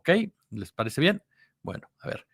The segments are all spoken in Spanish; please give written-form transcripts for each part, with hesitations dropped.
¿Ok? ¿Les parece bien? Bueno, a ver.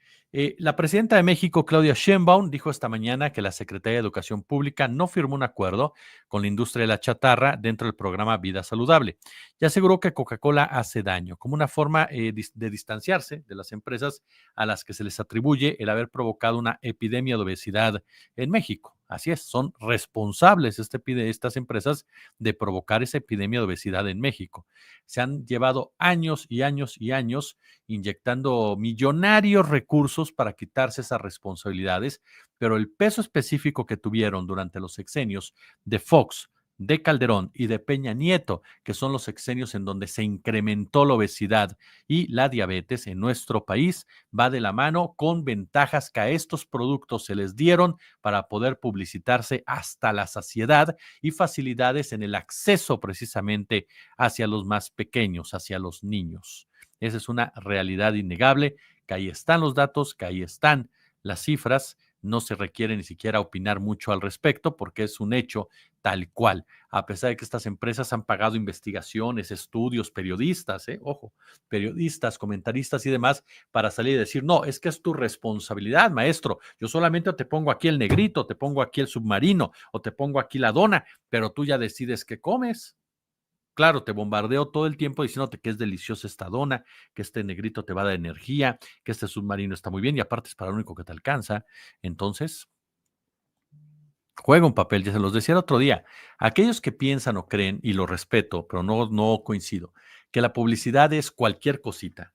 La presidenta de México, Claudia Sheinbaum, dijo esta mañana que la Secretaría de Educación Pública no firmó un acuerdo con la industria de la chatarra dentro del programa Vida Saludable y aseguró que Coca-Cola hace daño, como una forma de distanciarse de las empresas a las que se les atribuye el haber provocado una epidemia de obesidad en México. Así es, son responsables estas empresas de provocar esa epidemia de obesidad en México. Se han llevado años y años y años inyectando millonarios recursos para quitarse esas responsabilidades, pero el peso específico que tuvieron durante los sexenios de Fox, de Calderón y de Peña Nieto, que son los sexenios en donde se incrementó la obesidad y la diabetes en nuestro país, va de la mano con ventajas que a estos productos se les dieron para poder publicitarse hasta la saciedad y facilidades en el acceso precisamente hacia los más pequeños, hacia los niños. Esa es una realidad innegable, que ahí están los datos, que ahí están las cifras, no se requiere ni siquiera opinar mucho al respecto porque es un hecho tal cual, a pesar de que estas empresas han pagado investigaciones, estudios, periodistas, ojo, periodistas, comentaristas y demás, para salir y decir, no, es que es tu responsabilidad, maestro, yo solamente te pongo aquí el negrito, te pongo aquí el submarino o te pongo aquí la dona, pero tú ya decides qué comes. Claro, te bombardeo todo el tiempo diciéndote que es deliciosa esta dona, que este negrito te va a dar energía, que este submarino está muy bien y aparte es para lo único que te alcanza. Entonces, juega un papel, ya se los decía el otro día. Aquellos que piensan o creen, y lo respeto, pero no coincido, que la publicidad es cualquier cosita.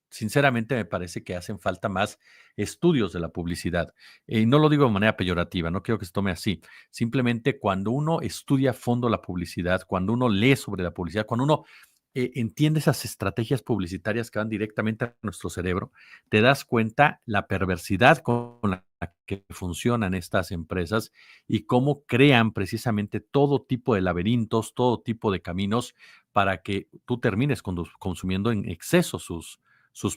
Sinceramente me parece que hacen falta más estudios de la publicidad. Y no lo digo de manera peyorativa, no quiero que se tome así. Simplemente cuando uno estudia a fondo la publicidad, cuando uno lee sobre la publicidad, cuando uno entiende esas estrategias publicitarias que van directamente a nuestro cerebro, te das cuenta la perversidad con la que funcionan estas empresas y cómo crean precisamente todo tipo de laberintos, todo tipo de caminos para que tú termines consumiendo en exceso sus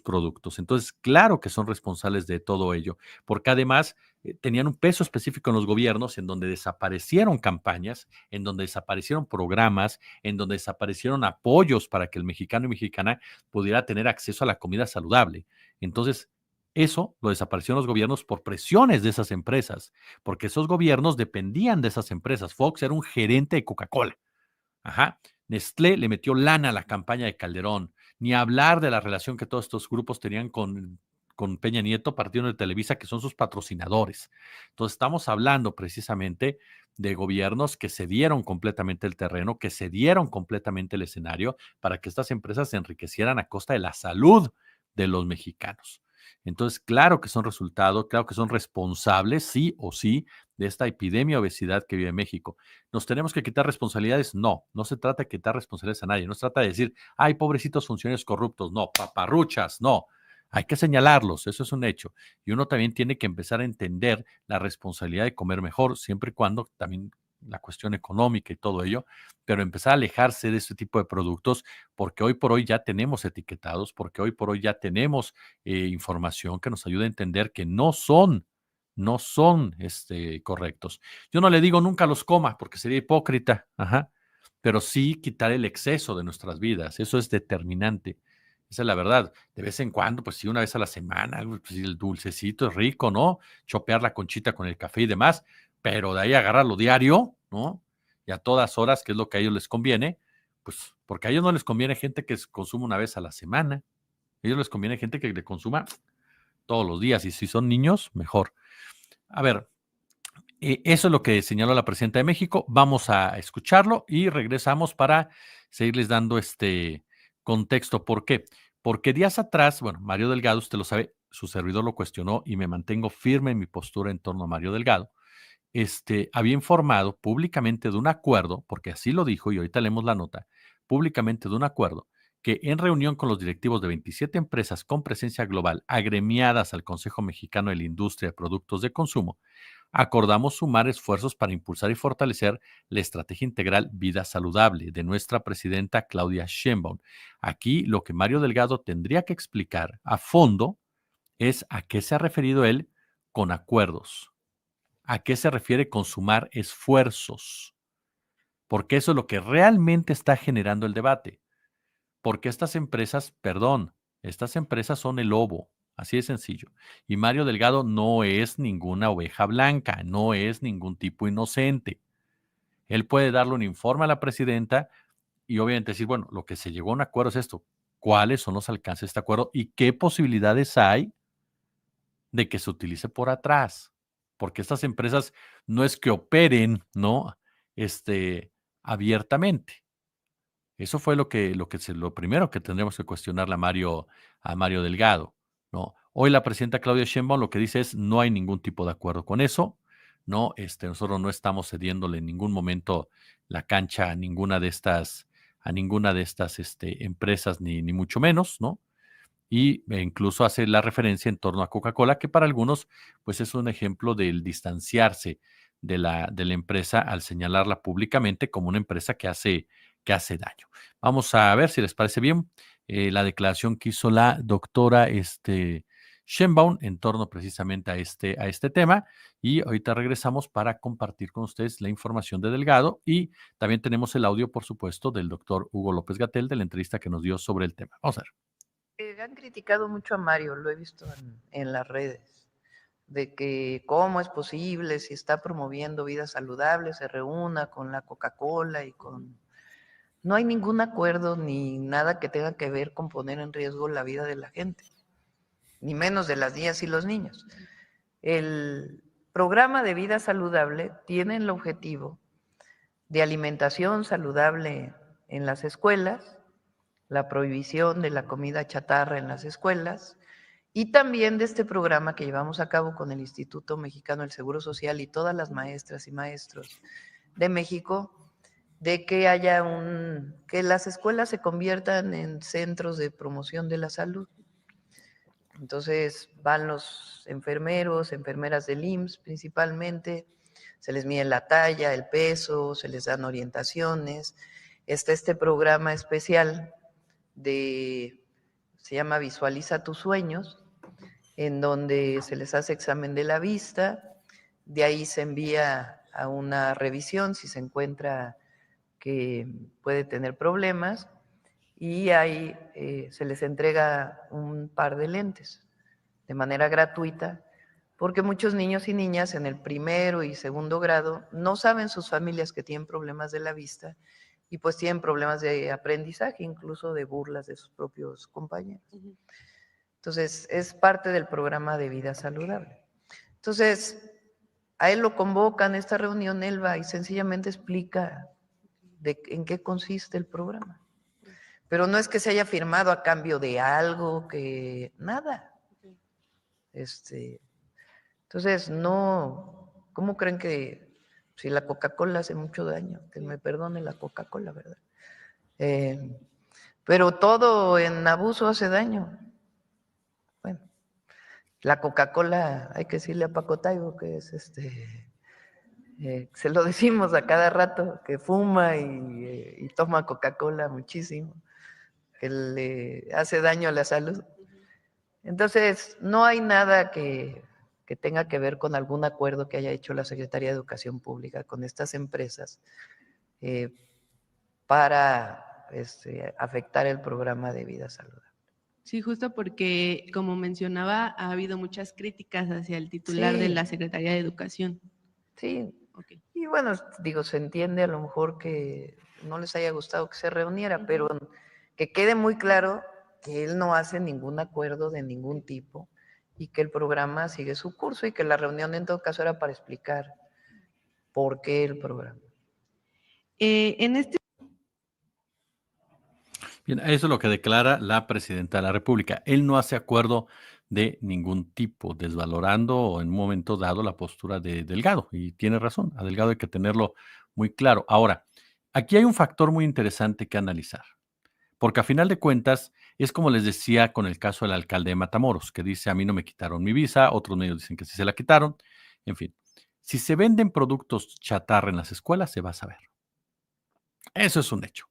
productos. Entonces, claro que son responsables de todo ello, porque además tenían un peso específico en los gobiernos en donde desaparecieron campañas, en donde desaparecieron programas, en donde desaparecieron apoyos para que el mexicano y mexicana pudiera tener acceso a la comida saludable. Entonces, eso lo desaparecieron los gobiernos por presiones de esas empresas, porque esos gobiernos dependían de esas empresas. Fox era un gerente de Coca-Cola. Ajá. Nestlé le metió lana a la campaña de Calderón, ni hablar de la relación que todos estos grupos tenían con Peña Nieto, partido de Televisa, que son sus patrocinadores. Entonces, estamos hablando precisamente de gobiernos que cedieron completamente el terreno, que cedieron completamente el escenario para que estas empresas se enriquecieran a costa de la salud de los mexicanos. Entonces, claro que son resultados, claro que son responsables, sí o sí, de esta epidemia de obesidad que vive México. ¿Nos tenemos que quitar responsabilidades? No, no se trata de quitar responsabilidades a nadie, no se trata de decir, ay, pobrecitos funcionarios corruptos, no, paparruchas, no. Hay que señalarlos, eso es un hecho. Y uno también tiene que empezar a entender la responsabilidad de comer mejor, siempre y cuando también la cuestión económica y todo ello, pero empezar a alejarse de este tipo de productos, porque hoy por hoy ya tenemos etiquetados, porque hoy por hoy ya tenemos información que nos ayuda a entender que no son correctos. Yo no le digo nunca los coma porque sería hipócrita, ajá, pero sí quitar el exceso de nuestras vidas, eso es determinante. Esa es la verdad. De vez en cuando, pues sí, una vez a la semana, pues sí, el dulcecito es rico, ¿no? Chopear la conchita con el café y demás, pero de ahí agarrarlo diario, ¿no? Y a todas horas, que es lo que a ellos les conviene, pues porque a ellos no les conviene gente que consuma una vez a la semana. A ellos les conviene gente que le consuma todos los días y si son niños, mejor. A ver, eso es lo que señaló la presidenta de México. Vamos a escucharlo y regresamos para seguirles dando este contexto. ¿Por qué? Porque días atrás, bueno, Mario Delgado, usted lo sabe, su servidor lo cuestionó y me mantengo firme en mi postura en torno a Mario Delgado. Había informado públicamente de un acuerdo, porque así lo dijo y ahorita leemos la nota, públicamente de un acuerdo que en reunión con los directivos de 27 empresas con presencia global agremiadas al Consejo Mexicano de la Industria de Productos de Consumo, acordamos sumar esfuerzos para impulsar y fortalecer la estrategia integral Vida Saludable de nuestra presidenta Claudia Sheinbaum. Aquí lo que Mario Delgado tendría que explicar a fondo es a qué se ha referido él con acuerdos, a qué se refiere con sumar esfuerzos, porque eso es lo que realmente está generando el debate. Porque estas empresas, perdón, Estas empresas son el lobo, así de sencillo. Y Mario Delgado no es ninguna oveja blanca, no es ningún tipo inocente. Él puede darle un informe a la presidenta y obviamente decir, bueno, lo que se llegó a un acuerdo es esto. ¿Cuáles son los alcances de este acuerdo y qué posibilidades hay de que se utilice por atrás? Porque estas empresas no es que operen, ¿no? Abiertamente. Eso fue lo primero que tendremos que cuestionarle a Mario Delgado, ¿no? Hoy la presidenta Claudia Sheinbaum lo que dice es no hay ningún tipo de acuerdo con eso, ¿no? Nosotros no estamos cediéndole en ningún momento la cancha a ninguna de estas empresas, ni mucho menos, ¿no? Incluso hace la referencia en torno a Coca-Cola, que para algunos, pues es un ejemplo del distanciarse de la empresa al señalarla públicamente como una empresa que hace daño. Vamos a ver si les parece bien la declaración que hizo la doctora Sheinbaum en torno precisamente a este tema. Y ahorita regresamos para compartir con ustedes la información de Delgado y también tenemos el audio, por supuesto, del doctor Hugo López-Gatell de la entrevista que nos dio sobre el tema. Vamos a ver. Han criticado mucho a Mario, lo he visto en las redes, de que cómo es posible, si está promoviendo vida saludable, se reúna con la Coca-Cola y con... No hay ningún acuerdo ni nada que tenga que ver con poner en riesgo la vida de la gente, ni menos de las niñas y los niños. El programa de vida saludable tiene el objetivo de alimentación saludable en las escuelas, la prohibición de la comida chatarra en las escuelas y también de este programa que llevamos a cabo con el Instituto Mexicano del Seguro Social y todas las maestras y maestros de México, de que que las escuelas se conviertan en centros de promoción de la salud. Entonces van los enfermeros, enfermeras del IMSS principalmente, se les mide la talla, el peso, se les dan orientaciones. Está este programa especial se llama Visualiza tus sueños, en donde se les hace examen de la vista, de ahí se envía a una revisión si se encuentra que puede tener problemas y ahí se les entrega un par de lentes de manera gratuita, porque muchos niños y niñas en el primero y segundo grado no saben sus familias que tienen problemas de la vista y pues tienen problemas de aprendizaje, incluso de burlas de sus propios compañeros. Entonces, es parte del programa de vida saludable. Entonces, a él lo convocan a esta reunión, él va y sencillamente explica en qué consiste el programa. Pero no es que se haya firmado a cambio de algo, que nada. Entonces, no, ¿cómo creen que si la Coca-Cola hace mucho daño? Que me perdone la Coca-Cola, ¿verdad? Pero todo en abuso hace daño. Bueno, la Coca-Cola, hay que decirle a Paco Taibo que es se lo decimos a cada rato, que fuma y toma Coca-Cola muchísimo, que le hace daño a la salud. Entonces, no hay nada que tenga que ver con algún acuerdo que haya hecho la Secretaría de Educación Pública con estas empresas para afectar el programa de vida saludable. Sí, justo porque, como mencionaba, ha habido muchas críticas hacia el titular de la Secretaría de Educación. Sí, okay. Y bueno, digo, se entiende a lo mejor que no les haya gustado que se reuniera, pero que quede muy claro que él no hace ningún acuerdo de ningún tipo y que el programa sigue su curso y que la reunión en todo caso era para explicar por qué el programa. En este... Bien, eso es lo que declara la presidenta de la República. Él no hace acuerdo de ningún tipo, desvalorando en un momento dado la postura de Delgado. Y tiene razón, a Delgado hay que tenerlo muy claro. Ahora, aquí hay un factor muy interesante que analizar, porque a final de cuentas es como les decía con el caso del alcalde de Matamoros, que dice, a mí no me quitaron mi visa, otros medios dicen que sí se la quitaron. En fin, si se venden productos chatarra en las escuelas, se va a saber. Eso es un hecho.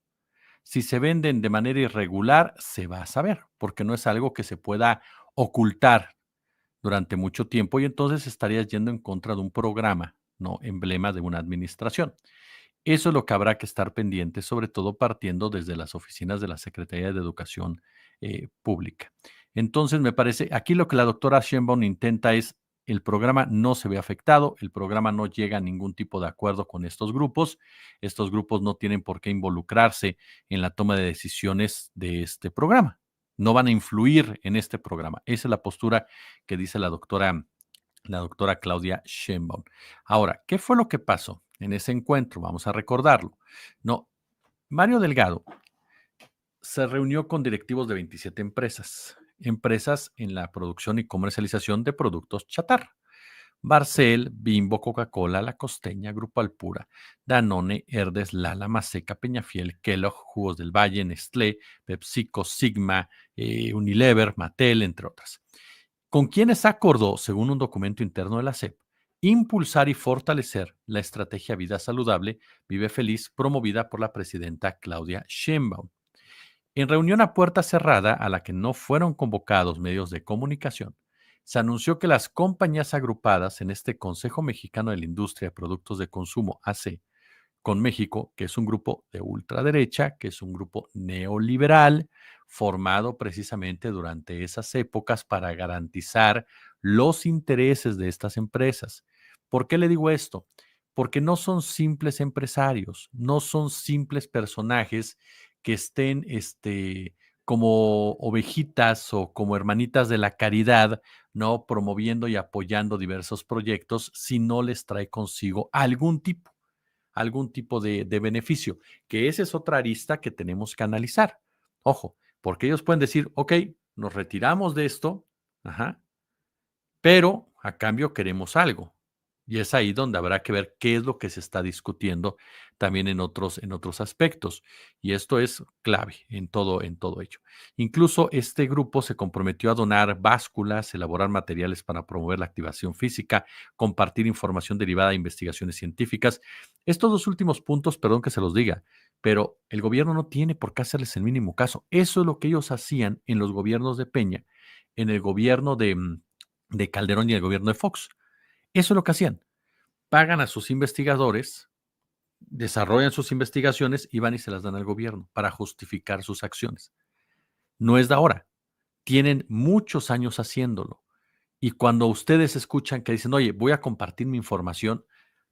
Si se venden de manera irregular, se va a saber, porque no es algo que se pueda ocultar durante mucho tiempo y entonces estarías yendo en contra de un programa, no emblema de una administración. Eso es lo que habrá que estar pendiente, sobre todo partiendo desde las oficinas de la Secretaría de Educación pública. Entonces, me parece, aquí lo que la doctora Sheinbaum intenta es, el programa no se ve afectado, el programa no llega a ningún tipo de acuerdo con estos grupos no tienen por qué involucrarse en la toma de decisiones de este programa, no van a influir en este programa. Esa es la postura que dice la doctora Claudia Sheinbaum. Ahora, ¿qué fue lo que pasó en ese encuentro? Vamos a recordarlo. No, Mario Delgado se reunió con directivos de 27 empresas en la producción y comercialización de productos chatarra. Barcel, Bimbo, Coca-Cola, La Costeña, Grupo Alpura, Danone, Herdes, Lala, Maseca, Peñafiel, Kellogg, Jugos del Valle, Nestlé, PepsiCo, Sigma, Unilever, Mattel, entre otras. Con quienes acordó, según un documento interno de la SEP, impulsar y fortalecer la estrategia Vida Saludable, Vive Feliz, promovida por la presidenta Claudia Sheinbaum. En reunión a puerta cerrada, a la que no fueron convocados medios de comunicación, se anunció que las compañías agrupadas en este Consejo Mexicano de la Industria de Productos de Consumo, AC, con México, que es un grupo de ultraderecha, que es un grupo neoliberal, formado precisamente durante esas épocas para garantizar los intereses de estas empresas. ¿Por qué le digo esto? Porque no son simples empresarios, no son simples personajes que estén como ovejitas o como hermanitas de la caridad, ¿no? Promoviendo y apoyando diversos proyectos si no les trae consigo algún tipo de beneficio, que esa es otra arista que tenemos que analizar. Ojo, porque ellos pueden decir, ok, nos retiramos de esto, ajá, pero a cambio queremos algo. Y es ahí donde habrá que ver qué es lo que se está discutiendo también en otros aspectos. Y esto es clave en todo ello. Incluso este grupo se comprometió a donar básculas, elaborar materiales para promover la activación física, compartir información derivada de investigaciones científicas. Estos dos últimos puntos, perdón que se los diga, pero el gobierno no tiene por qué hacerles el mínimo caso. Eso es lo que ellos hacían en los gobiernos de Peña, en el gobierno de Calderón y el gobierno de Fox. Eso es lo que hacían. Pagan a sus investigadores, desarrollan sus investigaciones y van y se las dan al gobierno para justificar sus acciones. No es de ahora. Tienen muchos años haciéndolo. Y cuando ustedes escuchan que dicen, oye, voy a compartir mi información,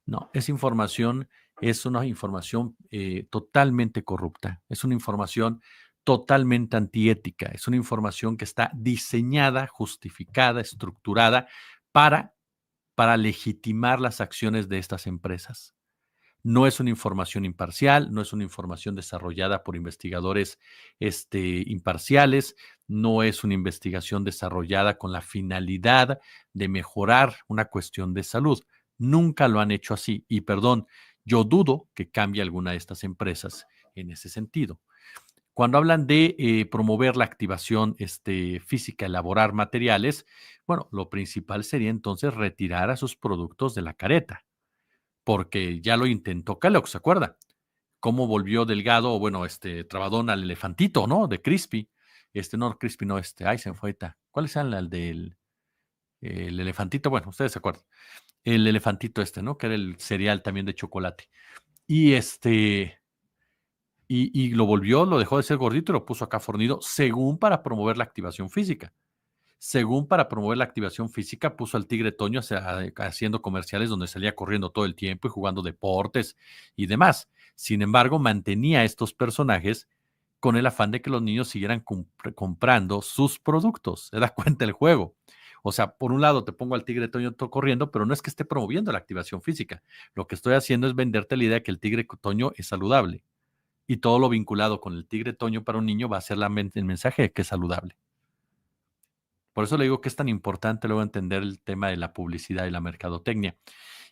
no, esa información es una información totalmente corrupta, es una información totalmente antiética, es una información que está diseñada, justificada, estructurada para legitimar las acciones de estas empresas. No es una información imparcial, no es una información desarrollada por investigadores imparciales, no es una investigación desarrollada con la finalidad de mejorar una cuestión de salud. Nunca lo han hecho así. Y perdón, yo dudo que cambie alguna de estas empresas en ese sentido. Cuando hablan de promover la activación física, elaborar materiales, bueno, lo principal sería entonces retirar a sus productos de la careta, porque ya lo intentó Kellogg, ¿se acuerda? Cómo volvió Delgado, o bueno, Trabadón al elefantito, ¿no? De Crispy. No, Crispy no, ay, se me fue ahorita. ¿Cuáles eran el del el elefantito? Bueno, ustedes se acuerdan. El elefantito ¿no? Que era el cereal también de chocolate. Y y lo dejó de ser gordito y lo puso acá fornido, según para promover la activación física. Según para promover la activación física, puso al Tigre Toño haciendo comerciales donde salía corriendo todo el tiempo y jugando deportes y demás. Sin embargo, mantenía a estos personajes con el afán de que los niños siguieran comprando sus productos. ¿Se da cuenta el juego? O sea, por un lado te pongo al Tigre Toño corriendo, pero no es que esté promoviendo la activación física. Lo que estoy haciendo es venderte la idea de que el Tigre Toño es saludable. Y todo lo vinculado con el Tigre Toño para un niño va a ser el mensaje de que es saludable. Por eso le digo que es tan importante luego entender el tema de la publicidad y la mercadotecnia.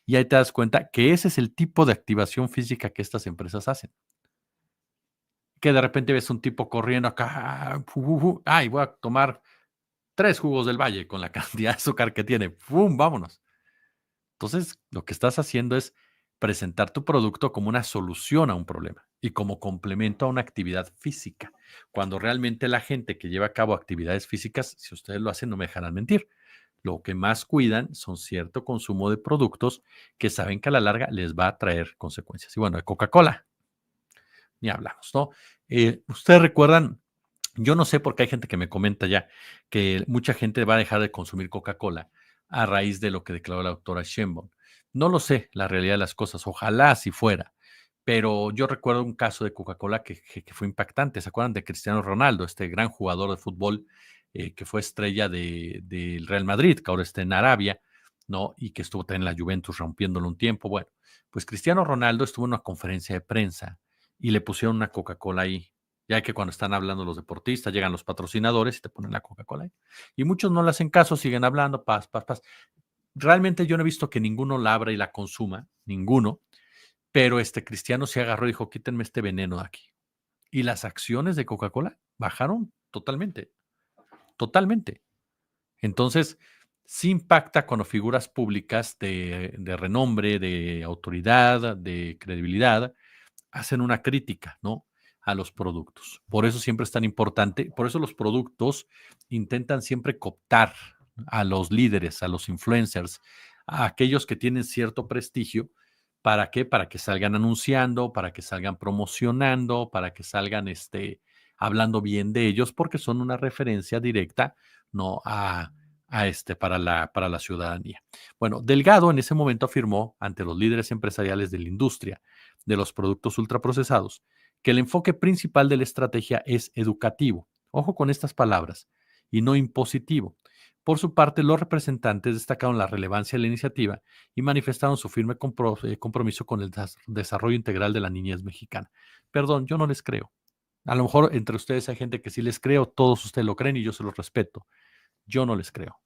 Y ahí te das cuenta que ese es el tipo de activación física que estas empresas hacen. Que de repente ves un tipo corriendo acá, ay, voy a tomar 3 jugos del Valle con la cantidad de azúcar que tiene, ¡pum! Vámonos. Entonces, lo que estás haciendo es presentar tu producto como una solución a un problema y como complemento a una actividad física. Cuando realmente la gente que lleva a cabo actividades físicas, si ustedes lo hacen, no me dejarán mentir. Lo que más cuidan son cierto consumo de productos que saben que a la larga les va a traer consecuencias. Y bueno, de Coca-Cola, ni hablamos, ¿no? Ustedes recuerdan Yo no sé por qué hay gente que me comenta ya que mucha gente va a dejar de consumir Coca-Cola a raíz de lo que declaró la doctora Sheinbaum. No lo sé, la realidad de las cosas. Ojalá así fuera. Pero yo recuerdo un caso de Coca-Cola que fue impactante. ¿Se acuerdan de Cristiano Ronaldo, este gran jugador de fútbol que fue estrella del Real Madrid, que ahora está en Arabia, ¿no? Y que estuvo también en la Juventus rompiéndolo un tiempo. Bueno, pues Cristiano Ronaldo estuvo en una conferencia de prensa y le pusieron una Coca-Cola ahí. Ya que cuando están hablando los deportistas, llegan los patrocinadores y te ponen la Coca-Cola ahí. Y muchos no le hacen caso, siguen hablando, paz, paz, paz. Realmente yo no he visto que ninguno la abra y la consuma, ninguno, pero este Cristiano se agarró y dijo, quítenme este veneno de aquí. Y las acciones de Coca-Cola bajaron totalmente, totalmente. Entonces, sí impacta cuando figuras públicas de renombre, de autoridad, de credibilidad, hacen una crítica, ¿no? A los productos. Por eso siempre es tan importante, por eso los productos intentan siempre cooptar a los líderes, a los influencers, a aquellos que tienen cierto prestigio. ¿Para qué? Para que salgan anunciando, para que salgan promocionando, para que salgan hablando bien de ellos, porque son una referencia directa, ¿no? Para la ciudadanía. Bueno, Delgado en ese momento afirmó ante los líderes empresariales de la industria de los productos ultraprocesados que el enfoque principal de la estrategia es educativo. Ojo con estas palabras, y no impositivo. Por su parte, los representantes destacaron la relevancia de la iniciativa y manifestaron su firme compromiso con el desarrollo integral de la niñez mexicana. Perdón, yo no les creo. A lo mejor entre ustedes hay gente que sí les creo, todos ustedes lo creen y yo se los respeto. Yo no les creo.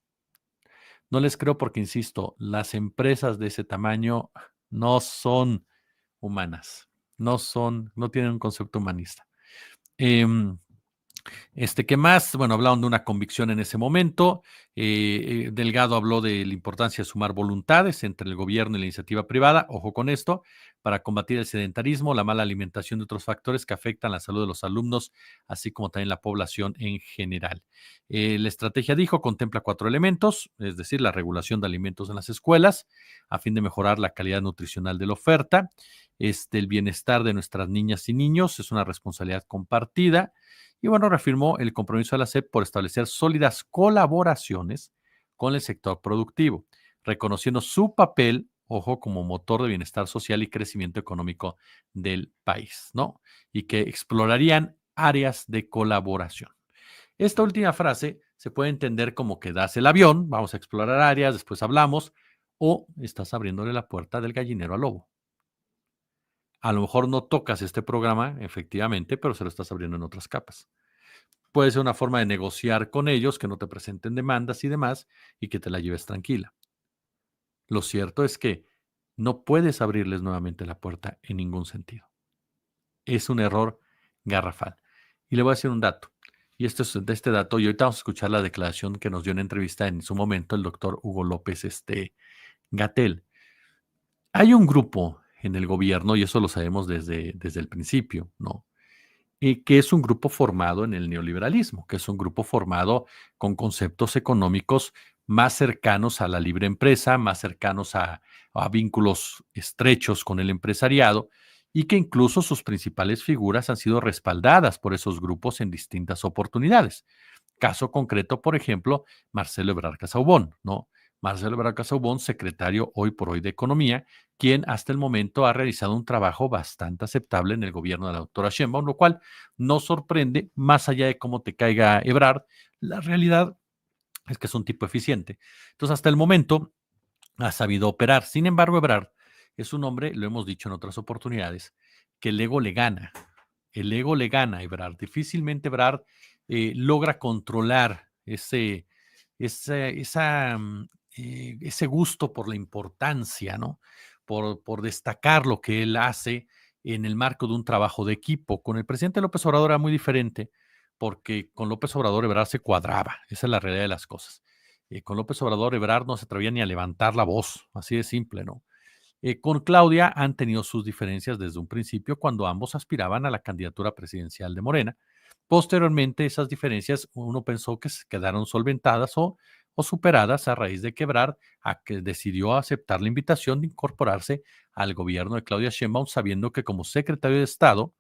No les creo porque, insisto, las empresas de ese tamaño no son humanas, no tienen un concepto humanista. ¿Qué más? Bueno, hablaron de una convicción en ese momento. Delgado habló de la importancia de sumar voluntades entre el gobierno y la iniciativa privada, ojo con esto, para combatir el sedentarismo, la mala alimentación y otros factores que afectan la salud de los alumnos, así como también la población en general. La estrategia, dijo, contempla 4 elementos, es decir, la regulación de alimentos en las escuelas, a fin de mejorar la calidad nutricional de la oferta. El bienestar de nuestras niñas y niños es una responsabilidad compartida. Y bueno, reafirmó el compromiso de la SEP por establecer sólidas colaboraciones con el sector productivo, reconociendo su papel, ojo, como motor de bienestar social y crecimiento económico del país, ¿no? Y que explorarían áreas de colaboración. Esta última frase se puede entender como que das el avión, vamos a explorar áreas, después hablamos, o estás abriéndole la puerta del gallinero al lobo. A lo mejor no tocas este programa, efectivamente, pero se lo estás abriendo en otras capas. Puede ser una forma de negociar con ellos, que no te presenten demandas y demás, y que te la lleves tranquila. Lo cierto es que no puedes abrirles nuevamente la puerta en ningún sentido. Es un error garrafal. Y le voy a decir un dato. Y esto es de este dato, y ahorita vamos a escuchar la declaración que nos dio en entrevista en su momento el doctor Hugo López Gatell. Hay un grupo en el gobierno, y eso lo sabemos desde el principio, ¿no? Que es un grupo formado en el neoliberalismo, que es un grupo formado con conceptos económicos más cercanos a la libre empresa, más cercanos a vínculos estrechos con el empresariado, y que incluso sus principales figuras han sido respaldadas por esos grupos en distintas oportunidades. Caso concreto, por ejemplo, Marcelo Ebrard Casaubon, ¿no? Marcelo Ebrard Casaubon, secretario hoy por hoy de Economía, quien hasta el momento ha realizado un trabajo bastante aceptable en el gobierno de la doctora Sheinbaum, lo cual no sorprende, más allá de cómo te caiga Ebrard, la realidad es que es un tipo eficiente. Entonces, hasta el momento ha sabido operar. Sin embargo, Ebrard es un hombre, lo hemos dicho en otras oportunidades, que el ego le gana. El ego le gana a Ebrard. Difícilmente Ebrard logra controlar ese gusto por la importancia, ¿no? Por destacar lo que él hace en el marco de un trabajo de equipo. Con el presidente López Obrador era muy diferente, porque con López Obrador Ebrard se cuadraba. Esa es la realidad de las cosas. Con López Obrador Ebrard no se atrevía ni a levantar la voz, así de simple, ¿no? Con Claudia han tenido sus diferencias desde un principio cuando ambos aspiraban a la candidatura presidencial de Morena. Posteriormente, esas diferencias uno pensó que se quedaron solventadas o superadas a raíz de quebrar, a que decidió aceptar la invitación de incorporarse al gobierno de Claudia Sheinbaum, sabiendo que como secretario de Estado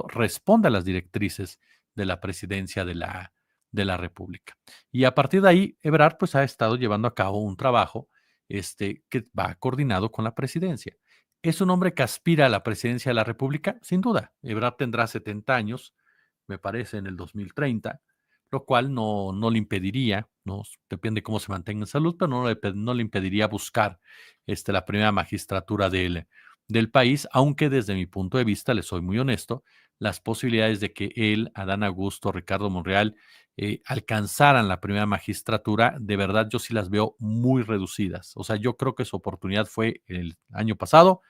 responde a las directrices de la presidencia de la República. Y a partir de ahí, Ebrard pues ha estado llevando a cabo un trabajo que va coordinado con la presidencia. ¿Es un hombre que aspira a la presidencia de la República? Sin duda. Ebrard tendrá 70 años, me parece, en el 2030, lo cual no le impediría, no, depende cómo se mantenga en salud, pero no le impediría buscar la primera magistratura del país, aunque desde mi punto de vista, le soy muy honesto, las posibilidades de que él, Adán Augusto, Ricardo Monreal, alcanzaran la primera magistratura, de verdad yo sí las veo muy reducidas. O sea, yo creo que su oportunidad fue el año pasado,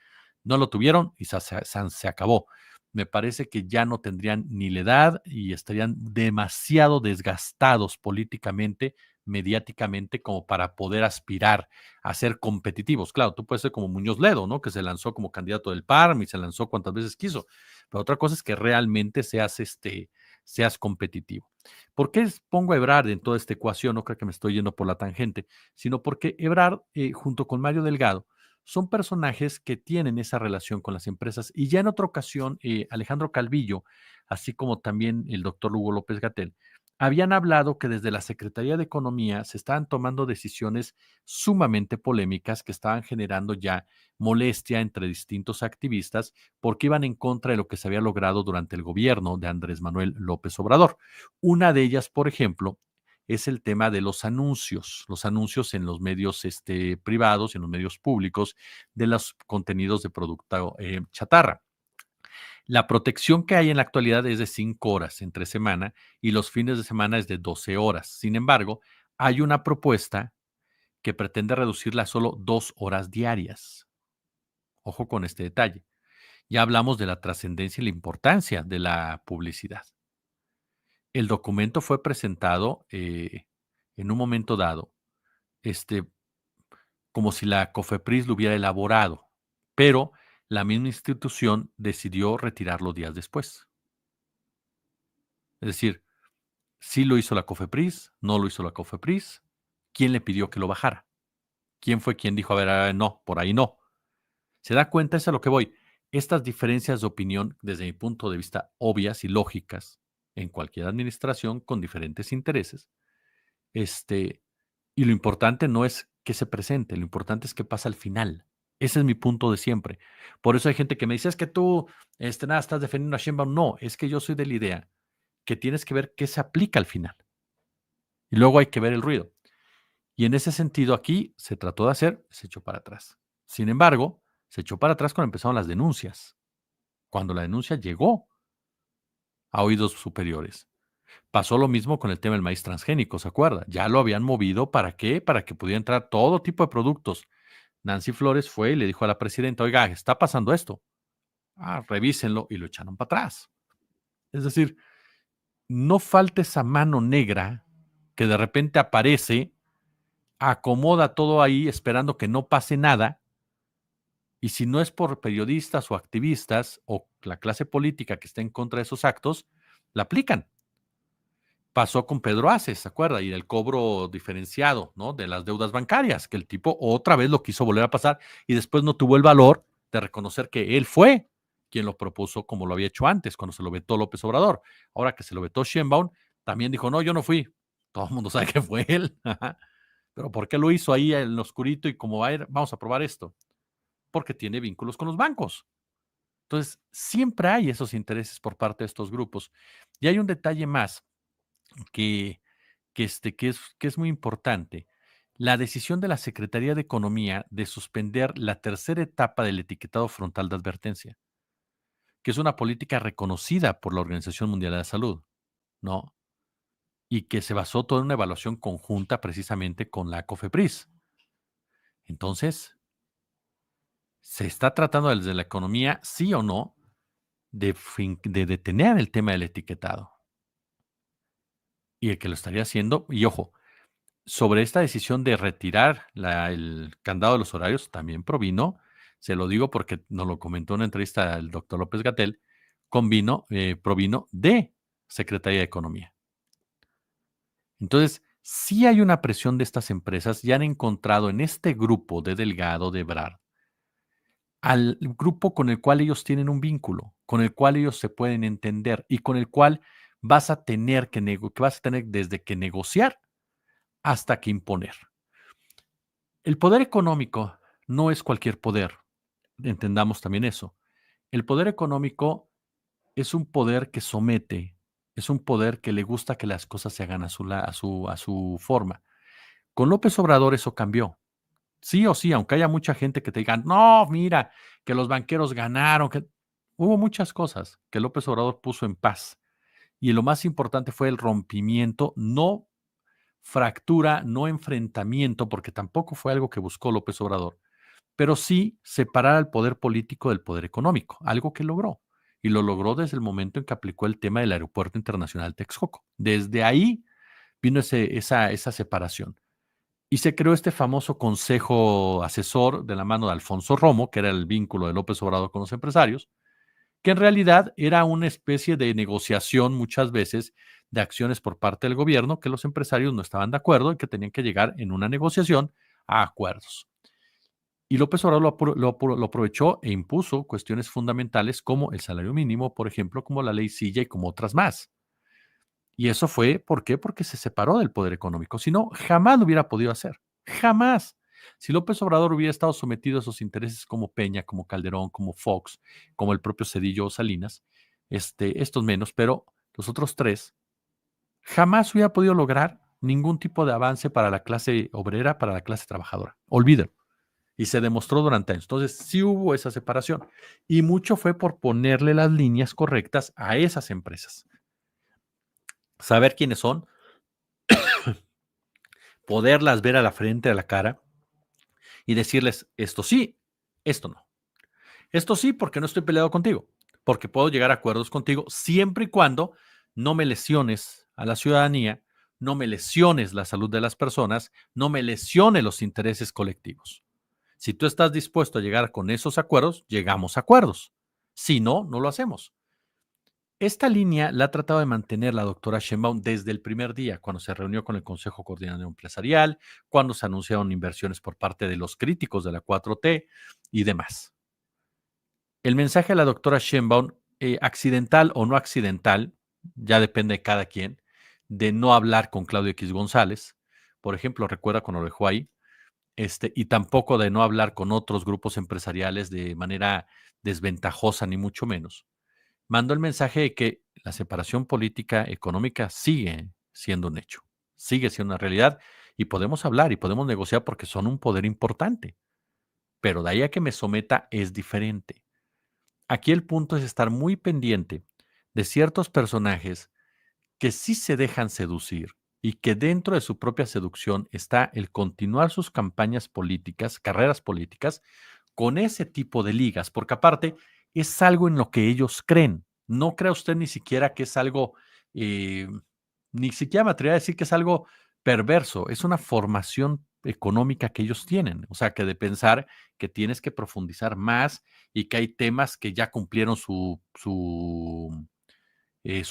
no lo tuvieron y se acabó. Me parece que ya no tendrían ni la edad y estarían demasiado desgastados políticamente, mediáticamente, como para poder aspirar a ser competitivos. Claro, tú puedes ser como Muñoz Ledo, ¿no? Que se lanzó como candidato del PARM y se lanzó cuantas veces quiso. Pero otra cosa es que realmente seas competitivo. ¿Por qué pongo a Ebrard en toda esta ecuación? No creo que me estoy yendo por la tangente, sino porque Ebrard, junto con Mario Delgado, son personajes que tienen esa relación con las empresas. Y ya en otra ocasión, Alejandro Calvillo, así como también el doctor Hugo López Gatell, habían hablado que desde la Secretaría de Economía se estaban tomando decisiones sumamente polémicas que estaban generando ya molestia entre distintos activistas porque iban en contra de lo que se había logrado durante el gobierno de Andrés Manuel López Obrador. Una de ellas, por ejemplo, es el tema de los anuncios en los medios privados, en los medios públicos, de los contenidos de producto chatarra. La protección que hay en la actualidad es de 5 horas entre semana y los fines de semana es de 12 horas. Sin embargo, hay una propuesta que pretende reducirla a solo 2 horas diarias. Ojo con este detalle. Ya hablamos de la trascendencia y la importancia de la publicidad. El documento fue presentado en un momento dado, como si la COFEPRIS lo hubiera elaborado, pero la misma institución decidió retirarlo días después. Es decir, sí lo hizo la COFEPRIS, no lo hizo la COFEPRIS. ¿Quién le pidió que lo bajara? ¿Quién fue quien dijo, a ver, no, por ahí no? ¿Se da cuenta? Es a lo que voy. Estas diferencias de opinión, desde mi punto de vista, obvias y lógicas, en cualquier administración con diferentes intereses, y lo importante no es que se presente, lo importante es que pasa al final. Ese es mi punto de siempre. Por eso hay gente que me dice, es que tú, nada, estás defendiendo a Sheinbaum. No, es que yo soy de la idea que tienes que ver qué se aplica al final. Y luego hay que ver el ruido. Y en ese sentido aquí se trató de hacer, se echó para atrás. Sin embargo, se echó para atrás cuando empezaron las denuncias. Cuando la denuncia llegó a oídos superiores. Pasó lo mismo con el tema del maíz transgénico, ¿se acuerda? Ya lo habían movido, ¿para qué? Para que pudiera entrar todo tipo de productos. Nancy Flores fue y le dijo a la presidenta, oiga, está pasando esto. Revísenlo y lo echaron para atrás. Es decir, no falta esa mano negra que de repente aparece, acomoda todo ahí esperando que no pase nada. Y si no es por periodistas o activistas o la clase política que está en contra de esos actos, la aplican. Pasó con Pedro Aces, ¿se acuerda? Y del cobro diferenciado, ¿no? De las deudas bancarias, que el tipo otra vez lo quiso volver a pasar y después no tuvo el valor de reconocer que él fue quien lo propuso como lo había hecho antes, cuando se lo vetó López Obrador. Ahora que se lo vetó Sheinbaum, también dijo, no, yo no fui. Todo el mundo sabe que fue él. Pero ¿por qué lo hizo ahí en lo oscurito y como vamos a probar esto? Porque tiene vínculos con los bancos. Entonces, siempre hay esos intereses por parte de estos grupos. Y hay un detalle más que, que es muy importante. La decisión de la Secretaría de Economía de suspender la tercera etapa del etiquetado frontal de advertencia, que es una política reconocida por la Organización Mundial de la Salud, ¿no? Y que se basó toda en una evaluación conjunta precisamente con la COFEPRIS. Entonces, ¿se está tratando desde la economía, sí o no, de detener el tema del etiquetado? Y el que lo estaría haciendo, y ojo, sobre esta decisión de retirar el candado de los horarios también provino, se lo digo porque nos lo comentó en una entrevista el doctor López Gatell, provino de Secretaría de Economía. Entonces, sí hay una presión de estas empresas, ya han encontrado en este grupo de Delgado, de Ebrard, al grupo con el cual ellos tienen un vínculo, con el cual ellos se pueden entender y con el cual vas a tener que vas a tener desde que negociar hasta que imponer. El poder económico no es cualquier poder, entendamos también eso. El poder económico es un poder que somete, es un poder que le gusta que las cosas se hagan a su forma. Con López Obrador eso cambió. Sí o sí, aunque haya mucha gente que te diga, no, mira, que los banqueros ganaron, que hubo muchas cosas que López Obrador puso en paz. Y lo más importante fue el rompimiento, no fractura, no enfrentamiento, porque tampoco fue algo que buscó López Obrador, pero sí separar al poder político del poder económico, algo que logró. Y lo logró desde el momento en que aplicó el tema del Aeropuerto Internacional Texcoco. Desde ahí vino esa separación. Y se creó este famoso consejo asesor de la mano de Alfonso Romo, que era el vínculo de López Obrador con los empresarios, que en realidad era una especie de negociación muchas veces de acciones por parte del gobierno que los empresarios no estaban de acuerdo y que tenían que llegar en una negociación a acuerdos. Y López Obrador lo aprovechó e impuso cuestiones fundamentales como el salario mínimo, por ejemplo, como la ley Silla y como otras más. Y eso fue, ¿por qué? Porque se separó del poder económico. Si no, jamás lo hubiera podido hacer. Jamás. Si López Obrador hubiera estado sometido a esos intereses como Peña, como Calderón, como Fox, como el propio Cedillo o Salinas, estos menos, pero los otros tres, jamás hubiera podido lograr ningún tipo de avance para la clase obrera, para la clase trabajadora. Olvídalo. Y se demostró durante años. Entonces, sí hubo esa separación. Y mucho fue por ponerle las líneas correctas a esas empresas. Saber quiénes son, poderlas ver a la frente, a la cara y decirles, esto sí, esto no. Esto sí, porque no estoy peleado contigo, porque puedo llegar a acuerdos contigo siempre y cuando no me lesiones a la ciudadanía, no me lesiones la salud de las personas, no me lesiones los intereses colectivos. Si tú estás dispuesto a llegar con esos acuerdos, llegamos a acuerdos. Si no, no lo hacemos. Esta línea la ha tratado de mantener la doctora Sheinbaum desde el primer día, cuando se reunió con el Consejo Coordinador Empresarial, cuando se anunciaron inversiones por parte de los críticos de la 4T y demás. El mensaje de la doctora Sheinbaum, accidental o no accidental, ya depende de cada quien, de no hablar con Claudio X González, por ejemplo, recuerda cuando lo dejó ahí, y tampoco de no hablar con otros grupos empresariales de manera desventajosa, ni mucho menos. Mandó el mensaje de que la separación política económica sigue siendo un hecho, sigue siendo una realidad y podemos hablar y podemos negociar porque son un poder importante, pero de ahí a que me someta es diferente. Aquí el punto es estar muy pendiente de ciertos personajes que sí se dejan seducir y que dentro de su propia seducción está el continuar sus campañas políticas, carreras políticas, con ese tipo de ligas, porque aparte es algo en lo que ellos creen. No crea usted ni siquiera que es algo, ni siquiera me atrevería a decir que es algo perverso, es una formación económica que ellos tienen, o sea, que de pensar que tienes que profundizar más y que hay temas que ya cumplieron su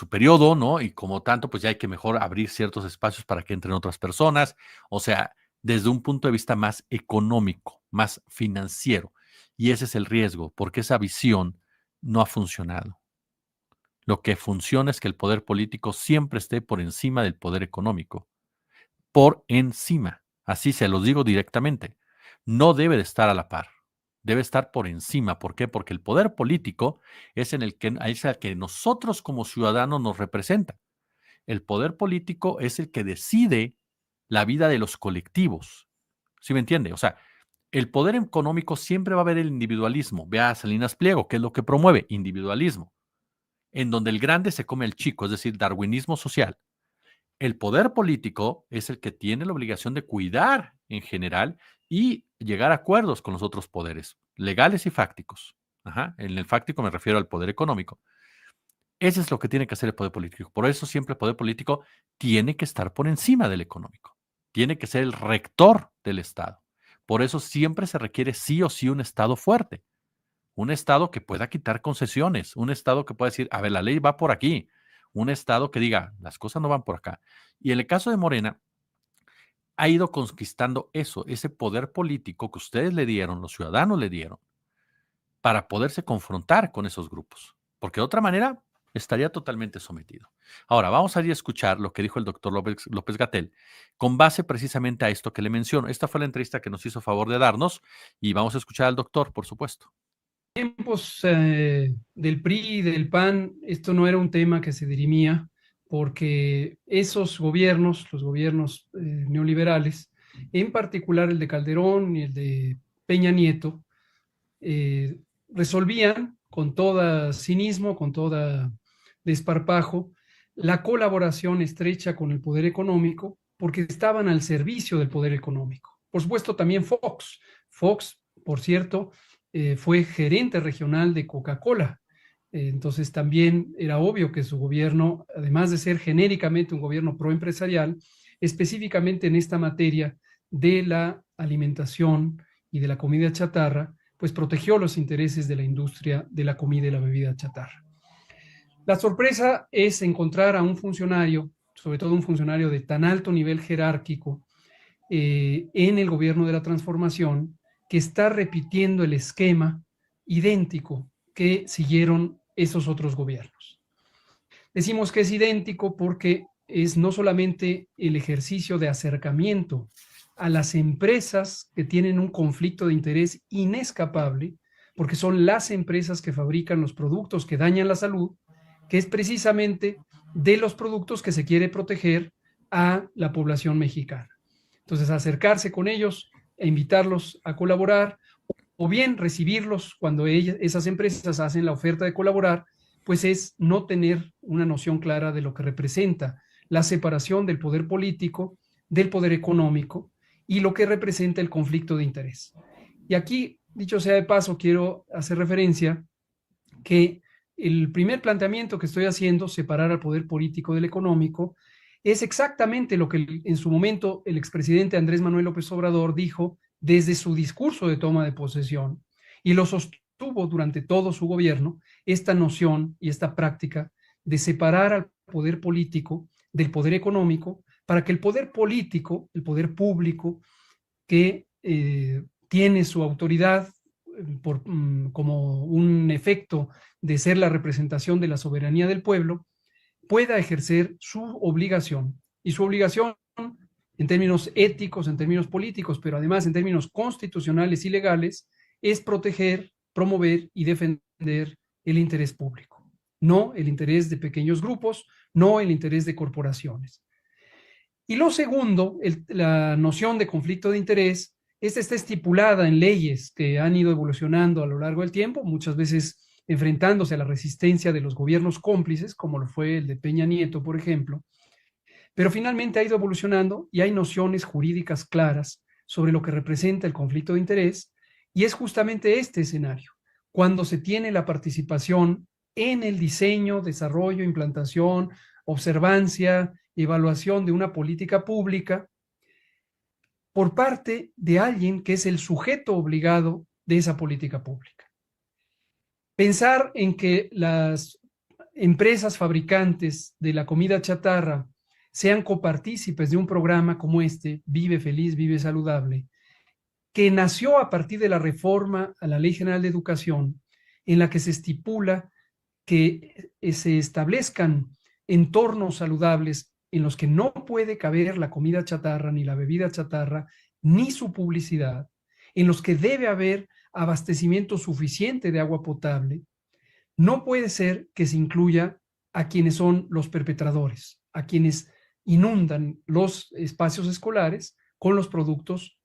periodo, ¿no? Y como tanto, pues ya hay que mejor abrir ciertos espacios para que entren otras personas. O sea, desde un punto de vista más económico, más financiero. Y ese es el riesgo, porque esa visión no ha funcionado. Lo que funciona es que el poder político siempre esté por encima del poder económico. Por encima. Así se los digo directamente. No debe de estar a la par. Debe estar por encima. ¿Por qué? Porque el poder político es el que nosotros como ciudadanos nos representa. El poder político es el que decide la vida de los colectivos. ¿Sí me entiende? O sea, el poder económico siempre va a haber el individualismo. Vea a Salinas Pliego, ¿qué es lo que promueve? Individualismo. En donde el grande se come al chico, es decir, darwinismo social. El poder político es el que tiene la obligación de cuidar en general y llegar a acuerdos con los otros poderes, legales y fácticos. Ajá. En el fáctico me refiero al poder económico. Eso es lo que tiene que hacer el poder político. Por eso siempre el poder político tiene que estar por encima del económico. Tiene que ser el rector del Estado. Por eso siempre se requiere sí o sí un Estado fuerte. Un Estado que pueda quitar concesiones. Un Estado que pueda decir, a ver, la ley va por aquí. Un Estado que diga, las cosas no van por acá. Y en el caso de Morena, ha ido conquistando eso, ese poder político que ustedes le dieron, los ciudadanos le dieron, para poderse confrontar con esos grupos. Porque de otra manera, estaría totalmente sometido. Ahora, vamos a ir a escuchar lo que dijo el doctor López-Gatell, con base precisamente a esto que le menciono. Esta fue la entrevista que nos hizo favor de darnos y vamos a escuchar al doctor, por supuesto. Tiempos del PRI y del PAN, esto no era un tema que se dirimía porque esos gobiernos, los gobiernos neoliberales, en particular el de Calderón y el de Peña Nieto, resolvían con todo cinismo, con todo desparpajo, la colaboración estrecha con el poder económico porque estaban al servicio del poder económico. Por supuesto, también Fox. Fox, por cierto, fue gerente regional de Coca-Cola. Entonces también era obvio que su gobierno, además de ser genéricamente un gobierno proempresarial, específicamente en esta materia de la alimentación y de la comida chatarra, pues protegió los intereses de la industria de la comida y la bebida chatarra. La sorpresa es encontrar a un funcionario, sobre todo un funcionario de tan alto nivel jerárquico, en el gobierno de la transformación, que está repitiendo el esquema idéntico que siguieron esos otros gobiernos. Decimos que es idéntico porque es no solamente el ejercicio de acercamiento a las empresas que tienen un conflicto de interés inescapable, porque son las empresas que fabrican los productos que dañan la salud, que es precisamente de los productos que se quiere proteger a la población mexicana. Entonces, acercarse con ellos e invitarlos a colaborar, o bien recibirlos cuando esas empresas hacen la oferta de colaborar, pues es no tener una noción clara de lo que representa la separación del poder político, del poder económico y lo que representa el conflicto de interés. Y aquí, dicho sea de paso, quiero hacer referencia que el primer planteamiento que estoy haciendo, separar al poder político del económico, es exactamente lo que en su momento el expresidente Andrés Manuel López Obrador dijo desde su discurso de toma de posesión y lo sostuvo durante todo su gobierno, esta noción y esta práctica de separar al poder político del poder económico para que el poder político, el poder público, que tiene su autoridad como un efecto de ser la representación de la soberanía del pueblo, pueda ejercer su obligación. Y su obligación en términos éticos, en términos políticos, pero además en términos constitucionales y legales, es proteger, promover y defender el interés público, no el interés de pequeños grupos, no el interés de corporaciones. Y lo segundo, la noción de conflicto de interés, esta está estipulada en leyes que han ido evolucionando a lo largo del tiempo, muchas veces enfrentándose a la resistencia de los gobiernos cómplices, como lo fue el de Peña Nieto, por ejemplo, pero finalmente ha ido evolucionando y hay nociones jurídicas claras sobre lo que representa el conflicto de interés, y es justamente este escenario, cuando se tiene la participación en el diseño, desarrollo, implantación, observancia, evaluación de una política pública por parte de alguien que es el sujeto obligado de esa política pública. Pensar en que las empresas fabricantes de la comida chatarra sean copartícipes de un programa como este, Vive Feliz, Vive Saludable, que nació a partir de la reforma a la Ley General de Educación, en la que se estipula que se establezcan entornos saludables en los que no puede caber la comida chatarra, ni la bebida chatarra, ni su publicidad, en los que debe haber abastecimiento suficiente de agua potable, no puede ser que se incluya a quienes son los perpetradores, a quienes inundan los espacios escolares con los productos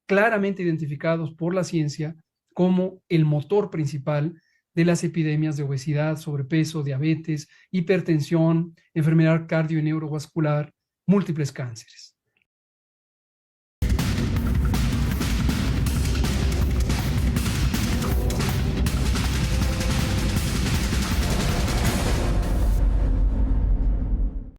claramente identificados por la ciencia como el motor principal de las epidemias de obesidad, sobrepeso, diabetes, hipertensión, enfermedad cardio y neurovascular, múltiples cánceres.